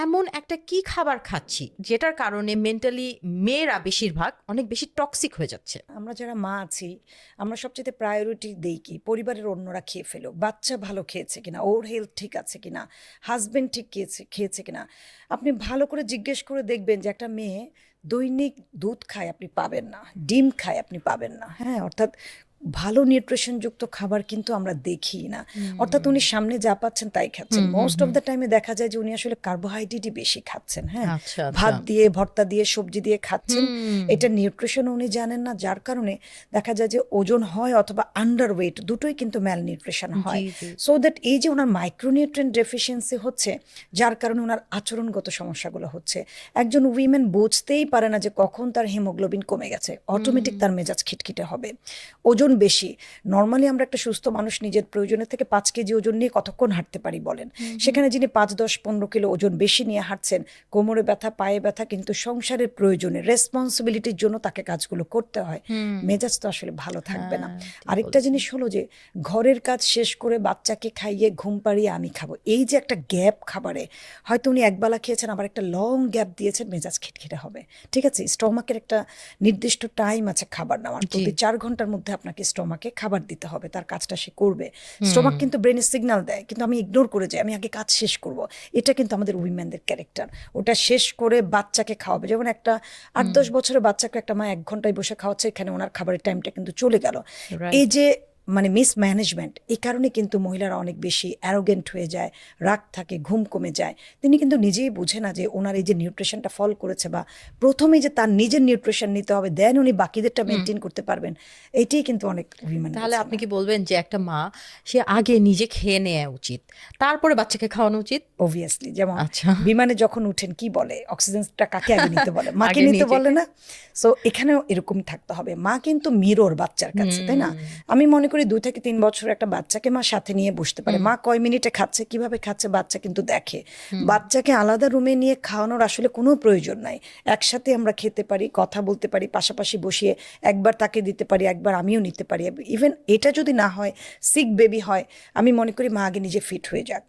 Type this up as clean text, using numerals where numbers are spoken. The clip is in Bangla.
এমন একটা কি খাবার খাচ্ছি যেটার কারণে মেন্টালি মেয়েরা বেশিরভাগ অনেক বেশি টক্সিক হয়ে যাচ্ছে? আমরা যারা মা আছি আমরা সবচেয়ে প্রায়োরিটি দেই কি পরিবারের অন্যরা খেয়ে ফেলো, বাচ্চা ভালো খেয়েছে কিনা, ওর হেলথ ঠিক আছে কিনা, হাজবেন্ড ঠিক খেয়েছে খেয়েছে কিনা। আপনি ভালো করে জিজ্ঞেস করে দেখবেন যে একটা মেয়ে দৈনিক দুধ খায় আপনি পাবেন না, ডিম খায় আপনি পাবেন না। হ্যাঁ, অর্থাৎ ভালো নিউট্রিশনযুক্ত খাবার কিন্তু আমরা দেখি না। অর্থাৎ উনি সামনে যা পাচ্ছেন তাই খাচ্ছেন। হুম হুম মোস্ট অফ হুম। দ্য টাইমে দেখা যায় যে উনি আসলে কার্বোহাইড্রেটই বেশি খাচ্ছেন। হ্যাঁ, আচ্ছা আচ্ছা। ভাত দিয়ে, ভর্তা দিয়ে, সবজি দিয়ে খাচ্ছেন। হুম। এটা নিউট্রিশন উনি জানেন না, যার কারণে দেখা যায় যে ওজন হয় অথবা আন্ডার ওয়েট, দুটোই কিন্তু ম্যাল নিউট্রিশন জি হয়। জি। সো দ্যাট এই যে ওনার মাইক্রোনিউট্রিয়েন্ট ডেফিসিয়েন্সি হচ্ছে, যার কারণে ওনার আচরণগত সমস্যাগুলো হচ্ছে। একজন উইমেন বুঝতেই পারে না যে কখন তার হিমোগ্লোবিন কমে গেছে, অটোমেটিক তার মেজাজ খিটখিটে হবে। ওজন বেশি, নর্মালি আমরা একটা সুস্থ মানুষ নিজের প্রয়োজনের থেকে 5 কেজি ওজন নিয়ে কতক্ষণ হাঁটতে পারি বলেন? হুম হুম। সেখানে যিনি 5, 10, 15 কিলো ওজন বেশি নিয়ে হাঁটছেন, কোমরে ব্যথা, পায়ে ব্যথা, কিন্তু সংসারের প্রয়োজনে, রেসপন্সিবিলিটির জন্য তাকে কাজগুলো করতে হয়। হুম। মেজাজ তো আসলে ভালো থাকবে না। হ্যাঁ, ঠিক আরেকটা বলেছেন। জিনিস হলো যে ঘরের কাজ শেষ করে বাচ্চাকে খাইয়ে ঘুম পাড়িয়ে আমি খাবো, এই যে একটা গ্যাপ খাবারে, হয়তো উনি একবেলা খেয়েছেন আবার একটা লং গ্যাপ দিয়েছেন, মেজাজ খিটখিটে হবে। ঠিক আছে, স্টমাকের একটা নির্দিষ্ট টাইম আছে খাবার নেওয়ার, জি। প্রতি 4 ঘন্টার মধ্যে আপনাকে স্টমাকে খাবার দিতে হবে, তার কাজটা সে করবে। হুম। স্টমাক কিন্তু ব্রেনে সিগন্যাল দেয়, কিন্তু আমি ইগনোর করে যাই, আমি আগে কাজ শেষ করব। এটা কিন্তু আমাদের উইমেনদের ক্যারেক্টার। ওটা শেষ করে বাচ্চাকে খাওয়াবে। যেমন একটা 8-10 বছরের বাচ্চাকে একটা মা 1 ঘন্টায় বসে খাওয়াচ্ছে, এখানে ওনার খাবারের টাইমটা কিন্তু চলে গেল। এই রাইট। যে মানে মিসম্যানেজমেন্ট, এই কারণে কিন্তু মহিলারা অনেক বেশি অ্যারোগেন্ট হয়ে যায়, রাগ থাকে, ঘুম কমে যায়। তিনি কিন্তু নিজেই বুঝে না যে ওনার এই যে নিউট্রিশনটা ফল করেছে, বা প্রথমেই যে তার নিজের নিউট্রিশন নিতে হবে, দেন উনি বাকিদেরটা হুম। মেনটেন করতে পারবেন, এটাই কিন্তু অনেক উইমেন তাহলে বোঝে আপনি না। কি বলবেন যে একটা মা সে আগে নিজে খেয়ে নেওয়া উচিত, তারপরে বাচ্চাকে খাওয়ানো উচিত? অবভিয়াসলি, যেমন আচ্ছা। বিমানে যখন উঠেন কি বলে, অক্সিজেনটা কাকে আগে নিতে বলে? মাকে আগে নিতে বলে নিজেকে। না? সো এখানেও এরকম থাকতে হবে। মা কিন্তু মিরর বাচ্চার কাছে, তাই না? হুম আমি মনে করি 2 থেকে 3 বছরের একটা বাচ্চাকে মা সাথে নিয়ে বসতে পারে। হুম মা কয় মিনিটে খাচ্ছে, কিভাবে খাচ্ছে, বাচ্চা কিন্তু দেখে। হুম। বাচ্চাকে আলাদা রুমে নিয়ে খাওয়ানোর আসলে কোনো প্রয়োজন নাই। একসাথে আমরা খেতে পারি, কথা বলতে পারি, পাশাপাশি বসিয়ে একবার তাকে দিতে পারি, একবার আমিও নিতে পারি। ইভেন এটা যদি না হয়, সিক বেবি হয়, আমি মনে করি মা আগে নিজে ফিট হয়ে যাক।